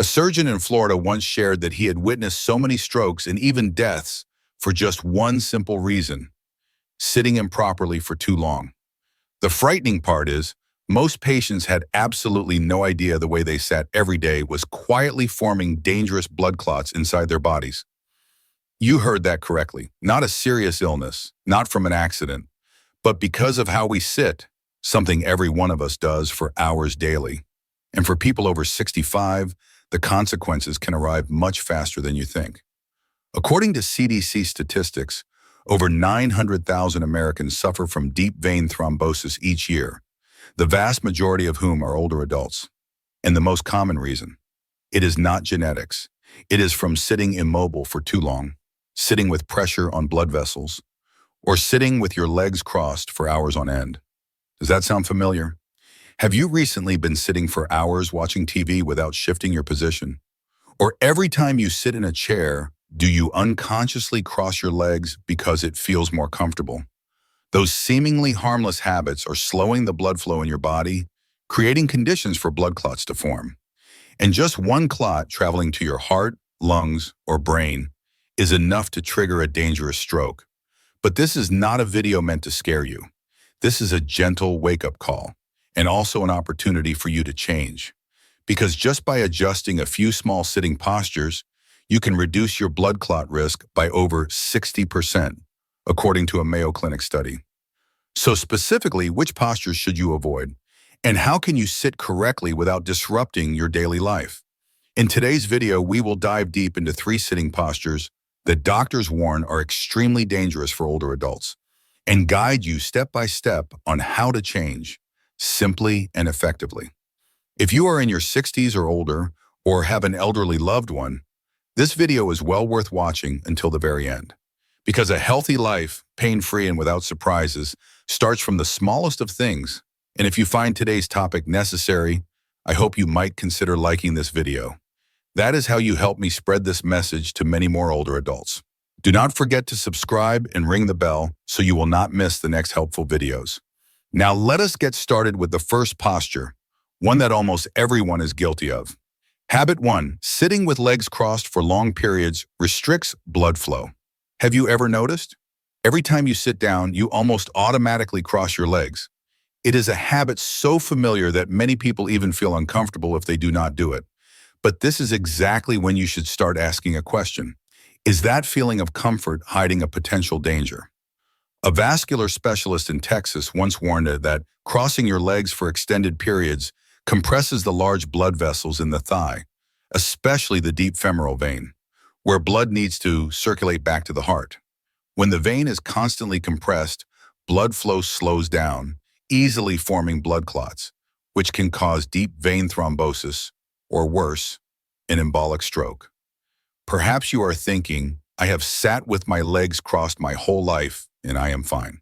surgeon in Florida once shared that he had witnessed so many strokes and even deaths for just one simple reason: sitting improperly for too long. The frightening part is, most patients had absolutely no idea the way they sat every day was quietly forming dangerous blood clots inside their bodies. You heard that correctly. Not a serious illness, not from an accident, but because of how we sit, something every one of us does for hours daily. And for people over 65, the consequences can arrive much faster than you think. According to CDC statistics, over 900,000 Americans suffer from deep vein thrombosis each year, the vast majority of whom are older adults. And the most common reason: it is not genetics. It is from sitting immobile for too long, sitting with pressure on blood vessels, or sitting with your legs crossed for hours on end. Does that sound familiar? Have you recently been sitting for hours watching TV without shifting your position? Or every time you sit in a chair, do you unconsciously cross your legs because it feels more comfortable? Those seemingly harmless habits are slowing the blood flow in your body, creating conditions for blood clots to form. And just one clot traveling to your heart, lungs, or brain is enough to trigger a dangerous stroke. But this is not a video meant to scare you. This is a gentle wake-up call, and also an opportunity for you to change. Because just by adjusting a few small sitting postures, you can reduce your blood clot risk by over 60%, according to a Mayo Clinic study. So specifically, which postures should you avoid? And how can you sit correctly without disrupting your daily life? In today's video, we will dive deep into 3 sitting postures that doctors warn are extremely dangerous for older adults, and guide you step by step on how to change, simply and effectively. If you are in your 60s or older, or have an elderly loved one, this video is well worth watching until the very end. Because a healthy life, pain-free and without surprises, starts from the smallest of things. And if you find today's topic necessary, I hope you might consider liking this video. That is how you help me spread this message to many more older adults. Do not forget to subscribe and ring the bell so you will not miss the next helpful videos. Now let us get started with the first posture, one that almost everyone is guilty of. Habit 1, sitting with legs crossed for long periods restricts blood flow. Have you ever noticed? Every time you sit down, you almost automatically cross your legs. It is a habit so familiar that many people even feel uncomfortable if they do not do it. But this is exactly when you should start asking a question. Is that feeling of comfort hiding a potential danger? A vascular specialist in Texas once warned that crossing your legs for extended periods compresses the large blood vessels in the thigh, especially the deep femoral vein, where blood needs to circulate back to the heart. When the vein is constantly compressed, blood flow slows down, easily forming blood clots, which can cause deep vein thrombosis, or worse, an embolic stroke. Perhaps you are thinking, I have sat with my legs crossed my whole life and I am fine.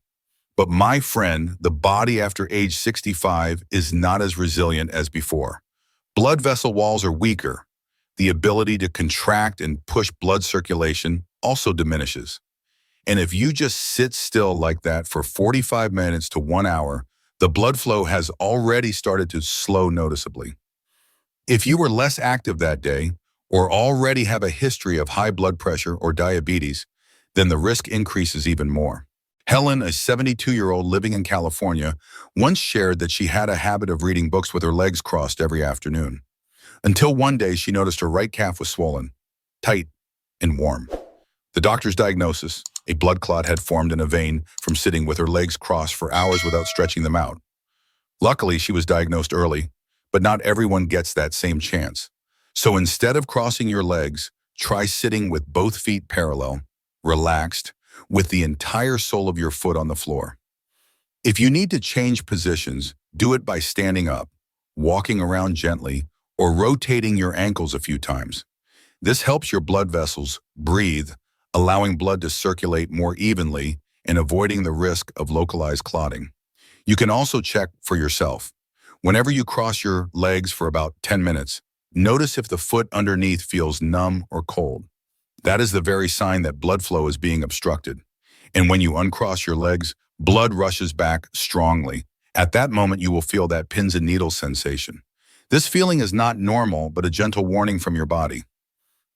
But my friend, the body after age 65 is not as resilient as before. Blood vessel walls are weaker. The ability to contract and push blood circulation also diminishes. And if you just sit still like that for 45 minutes to 1 hour, the blood flow has already started to slow noticeably. If you were less active that day, or already have a history of high blood pressure or diabetes, then the risk increases even more. Helen, a 72-year-old living in California, once shared that she had a habit of reading books with her legs crossed every afternoon. Until one day she noticed her right calf was swollen, tight, and warm. The doctor's diagnosis: a blood clot had formed in a vein from sitting with her legs crossed for hours without stretching them out. Luckily, she was diagnosed early, but not everyone gets that same chance. So instead of crossing your legs, try sitting with both feet parallel, relaxed, with the entire sole of your foot on the floor. If you need to change positions, do it by standing up, walking around gently, or rotating your ankles a few times. This helps your blood vessels breathe, allowing blood to circulate more evenly and avoiding the risk of localized clotting. You can also check for yourself. Whenever you cross your legs for about 10 minutes, notice if the foot underneath feels numb or cold. That is the very sign that blood flow is being obstructed. And when you uncross your legs, blood rushes back strongly. At that moment, you will feel that pins and needles sensation. This feeling is not normal, but a gentle warning from your body.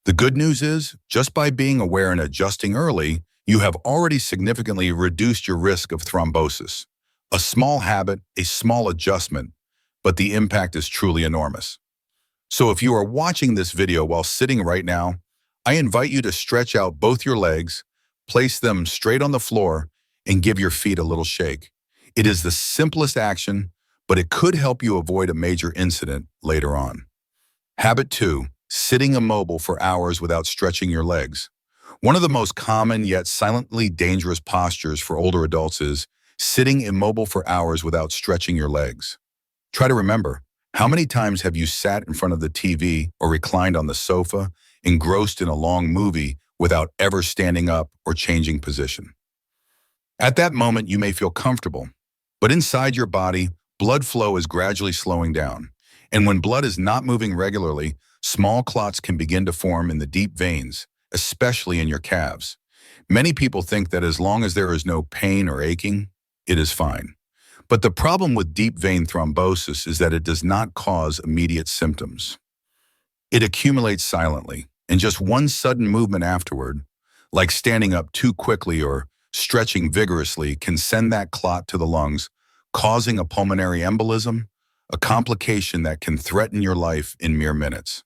The good news is, just by being aware and adjusting early, you have already significantly reduced your risk of thrombosis. A small habit, a small adjustment, but the impact is truly enormous. So if you are watching this video while sitting right now, I invite you to stretch out both your legs, place them straight on the floor, and give your feet a little shake. It is the simplest action, but it could help you avoid a major incident later on. Habit 2, sitting immobile for hours without stretching your legs. One of the most common yet silently dangerous postures for older adults is sitting immobile for hours without stretching your legs. Try to remember, how many times have you sat in front of the TV or reclined on the sofa, engrossed in a long movie without ever standing up or changing position? At that moment, you may feel comfortable, but inside your body, blood flow is gradually slowing down. And when blood is not moving regularly, small clots can begin to form in the deep veins, especially in your calves. Many people think that as long as there is no pain or aching, it is fine. But the problem with deep vein thrombosis is that it does not cause immediate symptoms. It accumulates silently, and just one sudden movement afterward, like standing up too quickly or stretching vigorously, can send that clot to the lungs, causing a pulmonary embolism, a complication that can threaten your life in mere minutes.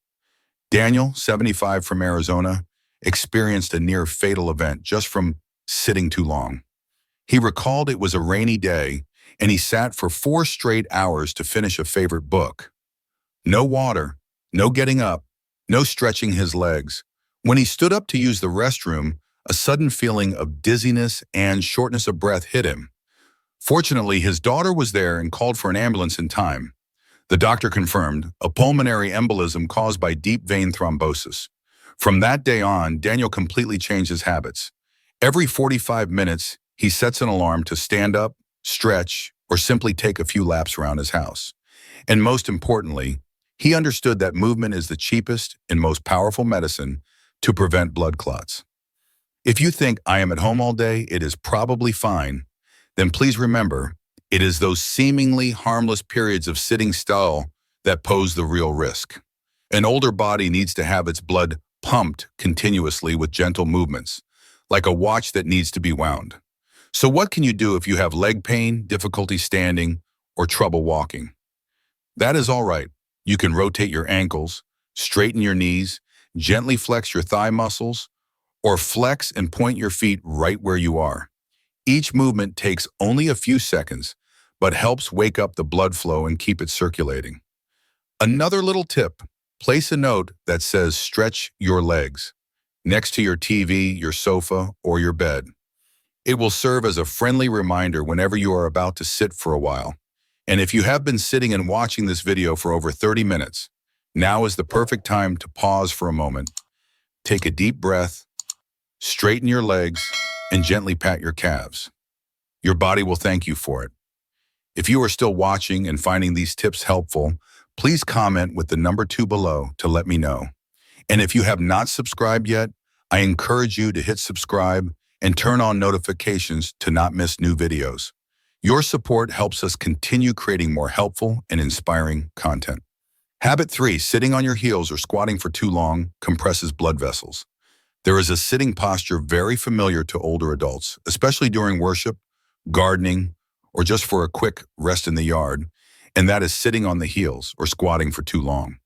Daniel, 75 from Arizona, experienced a near-fatal event just from sitting too long. He recalled it was a rainy day, and he sat for 4 straight hours to finish a favorite book. No water, no getting up, no stretching his legs. When he stood up to use the restroom, a sudden feeling of dizziness and shortness of breath hit him. Fortunately, his daughter was there and called for an ambulance in time. The doctor confirmed a pulmonary embolism caused by deep vein thrombosis. From that day on, Daniel completely changed his habits. Every 45 minutes, he sets an alarm to stand up, stretch, or simply take a few laps around his house. And most importantly, he understood that movement is the cheapest and most powerful medicine to prevent blood clots. If you think I am at home all day, it is probably fine, then please remember, it is those seemingly harmless periods of sitting still that pose the real risk. An older body needs to have its blood pumped continuously with gentle movements, like a watch that needs to be wound. So what can you do if you have leg pain, difficulty standing, or trouble walking? That is all right. You can rotate your ankles, straighten your knees, gently flex your thigh muscles, or flex and point your feet right where you are. Each movement takes only a few seconds, but helps wake up the blood flow and keep it circulating. Another little tip, place a note that says stretch your legs next to your TV, your sofa, or your bed. It will serve as a friendly reminder whenever you are about to sit for a while. And if you have been sitting and watching this video for over 30 minutes, now is the perfect time to pause for a moment, take a deep breath, straighten your legs, and gently pat your calves. Your body will thank you for it. If you are still watching and finding these tips helpful, please comment with the number 2 below to let me know. And if you have not subscribed yet, I encourage you to hit subscribe and turn on notifications to not miss new videos. Your support helps us continue creating more helpful and inspiring content. Habit 3, sitting on your heels or squatting for too long compresses blood vessels. There is a sitting posture very familiar to older adults, especially during worship, gardening, or just for a quick rest in the yard, and that is sitting on the heels or squatting for too long.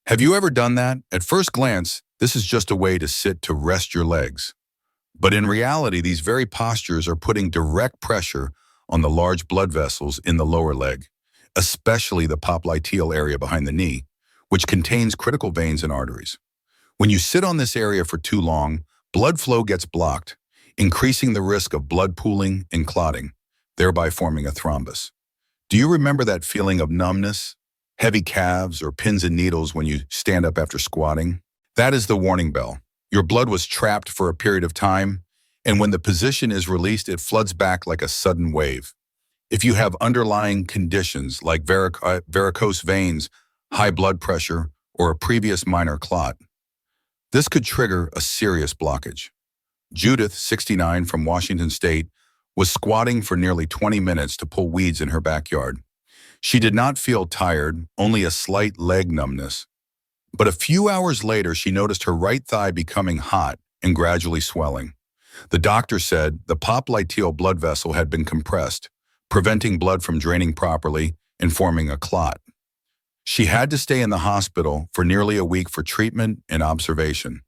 Have you ever done that? At first glance, this is just a way to sit to rest your legs. But in reality, these very postures are putting direct pressure on the large blood vessels in the lower leg, especially the popliteal area behind the knee, which contains critical veins and arteries. When you sit on this area for too long, blood flow gets blocked, increasing the risk of blood pooling and clotting, thereby forming a thrombus. Do you remember that feeling of numbness, heavy calves, or pins and needles when you stand up after squatting? That is the warning bell. Your blood was trapped for a period of time, and when the position is released, it floods back like a sudden wave. If you have underlying conditions like varicose veins, high blood pressure, or a previous minor clot, this could trigger a serious blockage. Judith, 69 from Washington State, was squatting for nearly 20 minutes to pull weeds in her backyard. She did not feel tired, only a slight leg numbness. But a few hours later, she noticed her right thigh becoming hot and gradually swelling. The doctor said the popliteal blood vessel had been compressed, preventing blood from draining properly and forming a clot. She had to stay in the hospital for nearly a week for treatment and observation.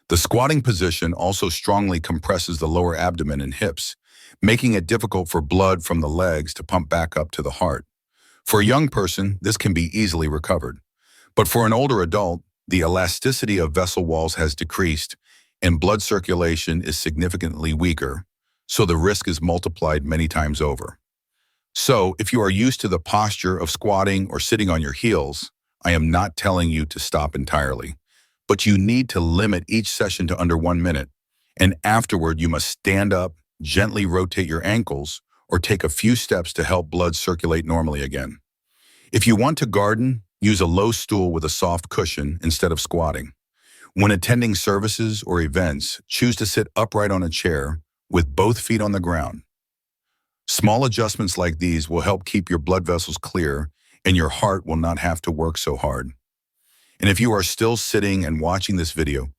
The squatting position also strongly compresses the lower abdomen and hips, making it difficult for blood from the legs to pump back up to the heart. For a young person, this can be easily recovered. But for an older adult, the elasticity of vessel walls has decreased and blood circulation is significantly weaker, so the risk is multiplied many times over. So, if you are used to the posture of squatting or sitting on your heels, I am not telling you to stop entirely, but you need to limit each session to under 1 minute, and afterward you must stand up, gently rotate your ankles, or take a few steps to help blood circulate normally again. If you want to garden, use a low stool with a soft cushion instead of squatting. When attending services or events, choose to sit upright on a chair with both feet on the ground. Small adjustments like these will help keep your blood vessels clear and your heart will not have to work so hard. And if you are still sitting and watching this video,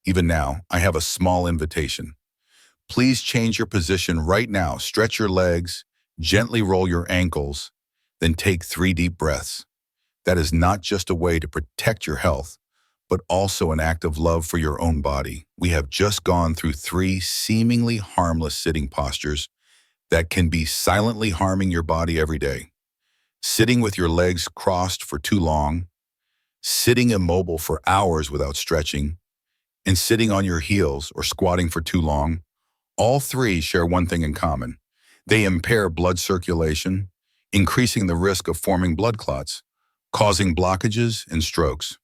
even now, I have a small invitation. Please change your position right now. Stretch your legs, gently roll your ankles, then take 3 deep breaths. That is not just a way to protect your health, but also an act of love for your own body. We have just gone through 3 seemingly harmless sitting postures that can be silently harming your body every day. Sitting with your legs crossed for too long, sitting immobile for hours without stretching, and sitting on your heels or squatting for too long. All 3 share one thing in common. They impair blood circulation, increasing the risk of forming blood clots, causing blockages and strokes.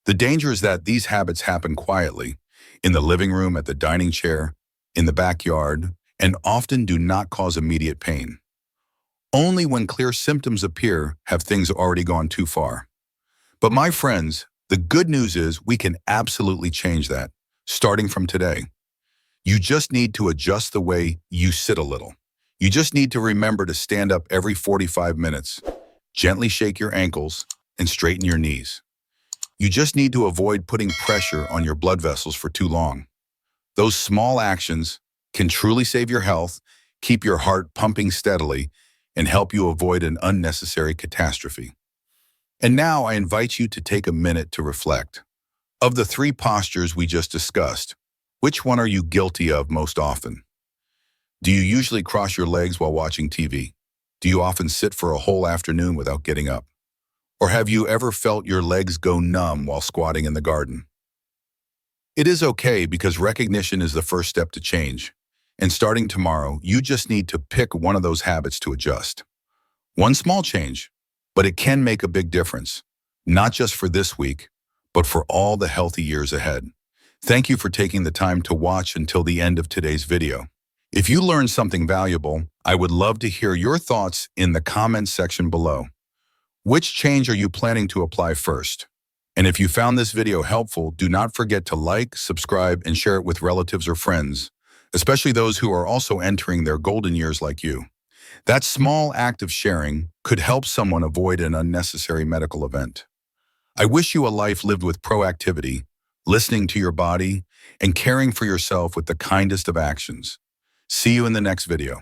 The danger is that these habits happen quietly, in the living room, at the dining chair, in the backyard, and often do not cause immediate pain. Only when clear symptoms appear have things already gone too far. But my friends, the good news is we can absolutely change that, starting from today. You just need to adjust the way you sit a little. You just need to remember to stand up every 45 minutes, gently shake your ankles, and straighten your knees. You just need to avoid putting pressure on your blood vessels for too long. Those small actions can truly save your health, keep your heart pumping steadily, and help you avoid an unnecessary catastrophe. And now I invite you to take a minute to reflect. Of the 3 postures we just discussed, which one are you guilty of most often? Do you usually cross your legs while watching TV? Do you often sit for a whole afternoon without getting up? Or have you ever felt your legs go numb while squatting in the garden? It is okay, because recognition is the first step to change. And starting tomorrow, you just need to pick one of those habits to adjust. One small change, but it can make a big difference, not just for this week, but for all the healthy years ahead. Thank you for taking the time to watch until the end of today's video. If you learned something valuable, I would love to hear your thoughts in the comments section below. Which change are you planning to apply first? And if you found this video helpful, do not forget to like, subscribe, and share it with relatives or friends, especially those who are also entering their golden years like you. That small act of sharing could help someone avoid an unnecessary medical event. I wish you a life lived with proactivity, listening to your body, and caring for yourself with the kindest of actions. See you in the next video.